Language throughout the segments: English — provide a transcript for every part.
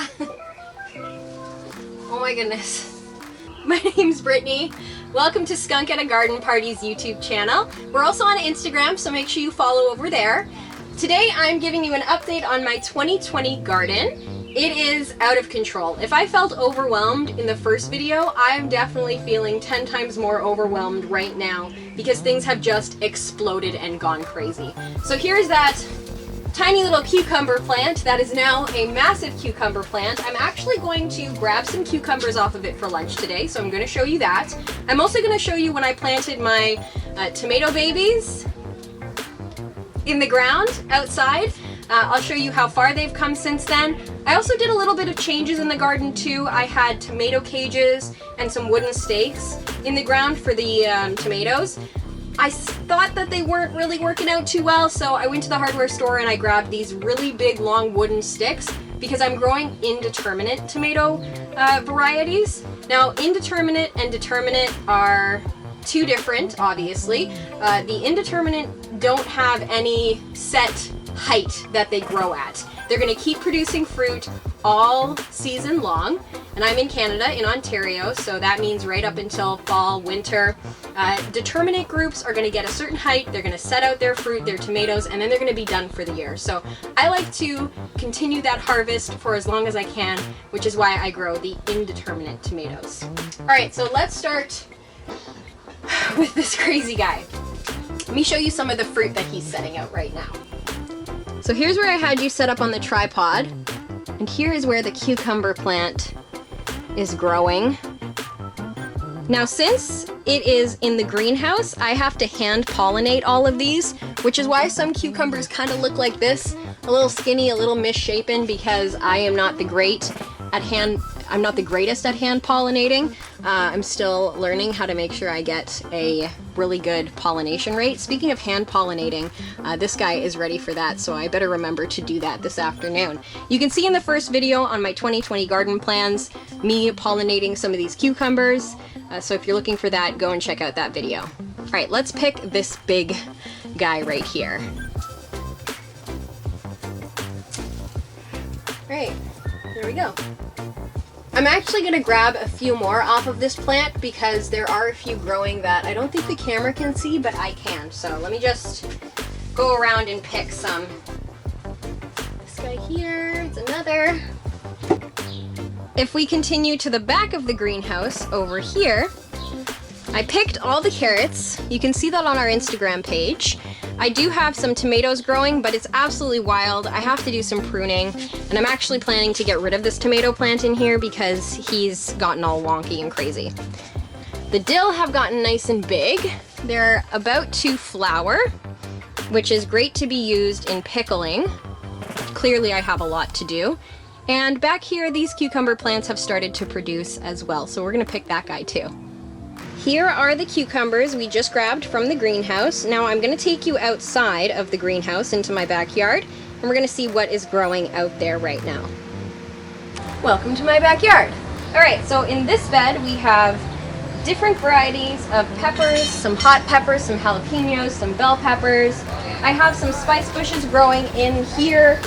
Ah! Oh my goodness. My name's Brittany. Welcome to Skunk at a Garden Party's YouTube channel. We're also on Instagram, so make sure you follow over there. Today I'm giving you an update on my 2020 garden. It is out of control. If I felt overwhelmed in the first video, I'm definitely feeling 10 times more overwhelmed right now because things have just exploded and gone crazy. So here's that tiny little cucumber plant that is now a massive cucumber plant. I'm actually going to grab some cucumbers off of it for lunch today, so I'm going to show you that. I'm also going to show you when I planted my tomato babies in the ground outside. I'll show you how far they've come since then. I also did a little bit of changes in the garden too. I had tomato cages and some wooden stakes in the ground for the tomatoes. I thought that they weren't really working out too well, so I went to the hardware store and I grabbed these really big long wooden sticks because I'm growing indeterminate tomato varieties. Now, indeterminate and determinate are two different, obviously. The indeterminate don't have any set height that they grow at. They're going to keep producing fruit all season long, and I'm in Canada, in Ontario, so that means right up until fall, winter. Determinate groups are going to get a certain height, they're going to set out their fruit, their tomatoes, and then they're going to be done for the year. So I like to continue that harvest for as long as I can, which is why I grow the indeterminate tomatoes. Alright, so let's start with this crazy guy. Let me show you some of the fruit that he's setting out right now. So here's where I had you set up on the tripod, and here is where the cucumber plant is growing. Now, since it is in the greenhouse, I have to hand pollinate all of these, which is why some cucumbers kind of look like this, a little skinny, a little misshapen, because I am not the greatest at hand pollinating. I'm still learning how to make sure I get a really good pollination rate. Speaking of hand pollinating, this guy is ready for that, so I better remember to do that this afternoon. You can see in the first video on my 2020 garden plans, me pollinating some of these cucumbers. So if you're looking for that, go and check out that video. All right, let's pick this big guy right here. All right, there we go. I'm actually going to grab a few more off of this plant because there are a few growing that I don't think the camera can see, but I can. So let me just go around and pick some. This guy here, it's another. If we continue to the back of the greenhouse over here, I picked all the carrots. You can see that on our Instagram page. I do have some tomatoes growing, but it's absolutely wild. I have to do some pruning, and I'm actually planning to get rid of this tomato plant in here because he's gotten all wonky and crazy. The dill have gotten nice and big. They're about to flower, which is great to be used in pickling. Clearly I have a lot to do. And back here, these cucumber plants have started to produce as well, so we're gonna pick that guy too. Here are the cucumbers we just grabbed from the greenhouse. Now I'm going to take you outside of the greenhouse into my backyard, and we're going to see what is growing out there right now. Welcome to my backyard. Alright, so in this bed we have different varieties of peppers, some hot peppers, some jalapenos, some bell peppers. I have some spice bushes growing in here.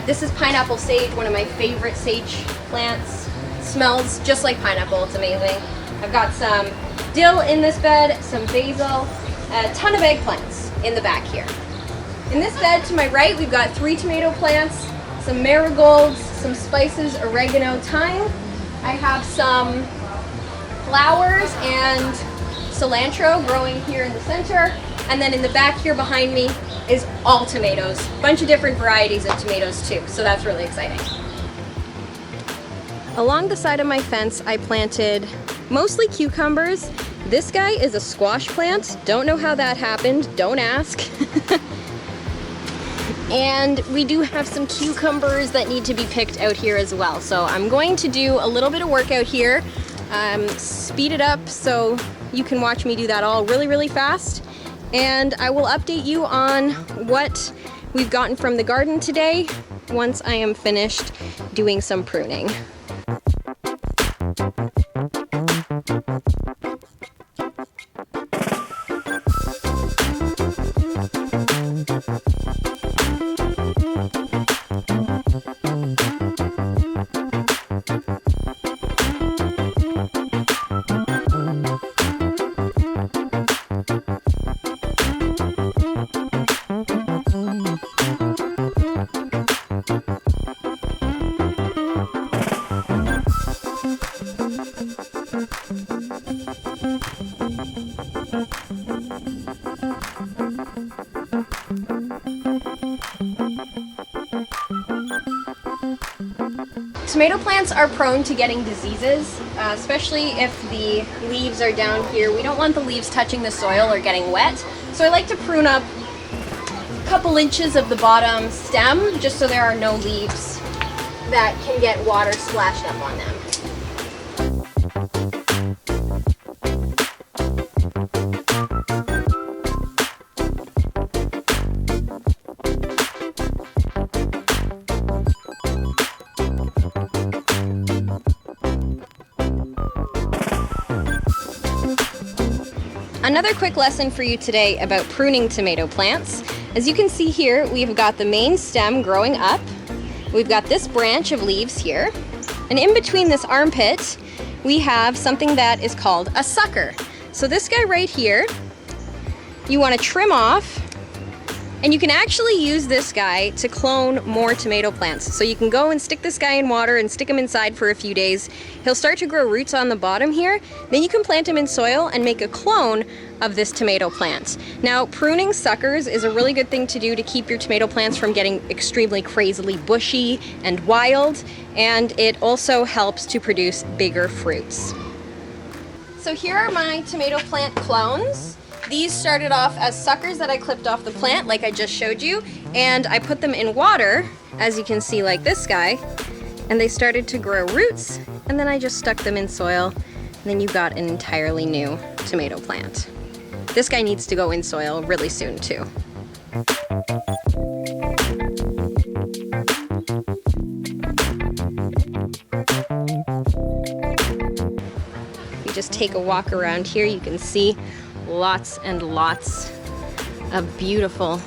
This is pineapple sage, one of my favorite sage plants. Smells just like pineapple, it's amazing. I've got some dill in this bed, some basil, a ton of eggplants in the back here. In this bed to my right, we've got 3 tomato plants, some marigolds, some spices, oregano, thyme. I have some flowers and cilantro growing here in the center. And then in the back here behind me is all tomatoes. A bunch of different varieties of tomatoes too, so that's really exciting. Along the side of my fence, I planted mostly cucumbers. This guy is a squash plant. Don't know how that happened. Don't ask. And we do have some cucumbers that need to be picked out here as well. So I'm going to do a little bit of work out here, speed it up so you can watch me do that all really, really fast. And I will update you on what we've gotten from the garden today once I am finished doing some pruning. Tomato plants are prone to getting diseases, especially if the leaves are down here. We don't want the leaves touching the soil or getting wet, so I like to prune up a couple inches of the bottom stem just so there are no leaves that can get water splashed up on them. Another quick lesson for you today about pruning tomato plants. As you can see here, we've got the main stem growing up. We've got this branch of leaves here. And in between this armpit, we have something that is called a sucker. So this guy right here, you want to trim off, and you can actually use this guy to clone more tomato plants. So you can go and stick this guy in water and stick him inside for a few days. He'll start to grow roots on the bottom here. Then you can plant him in soil and make a clone of this tomato plant. Now, pruning suckers is a really good thing to do to keep your tomato plants from getting extremely crazily bushy and wild, and it also helps to produce bigger fruits. So here are my tomato plant clones. These started off as suckers that I clipped off the plant, like I just showed you, and I put them in water, as you can see, like this guy, and they started to grow roots, and then I just stuck them in soil, and then you got an entirely new tomato plant. This guy needs to go in soil really soon, too. If you just take a walk around here, you can see lots and lots of beautiful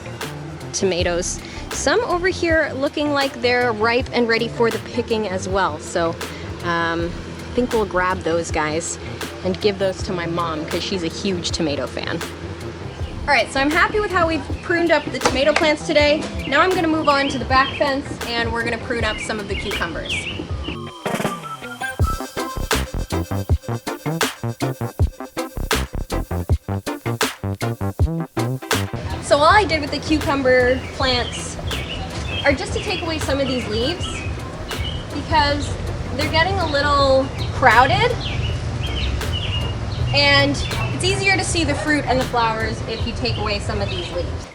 tomatoes. Some over here looking like they're ripe and ready for the picking as well. So I think we'll grab those guys and give those to my mom because she's a huge tomato fan. All right, so I'm happy with how we've pruned up the tomato plants today. Now I'm gonna move on to the back fence and we're gonna prune up some of the cucumbers. So all I did with the cucumber plants are just to take away some of these leaves because they're getting a little crowded and it's easier to see the fruit and the flowers if you take away some of these leaves.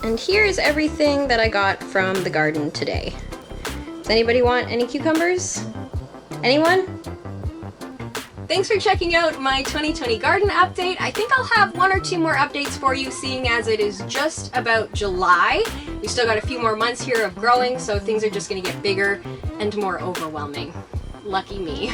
And here's everything that I got from the garden today. Does anybody want any cucumbers? Anyone? Thanks for checking out my 2020 garden update. I think I'll have 1 or 2 more updates for you, seeing as it is just about July. We still got a few more months here of growing, so things are just gonna get bigger and more overwhelming. Lucky me.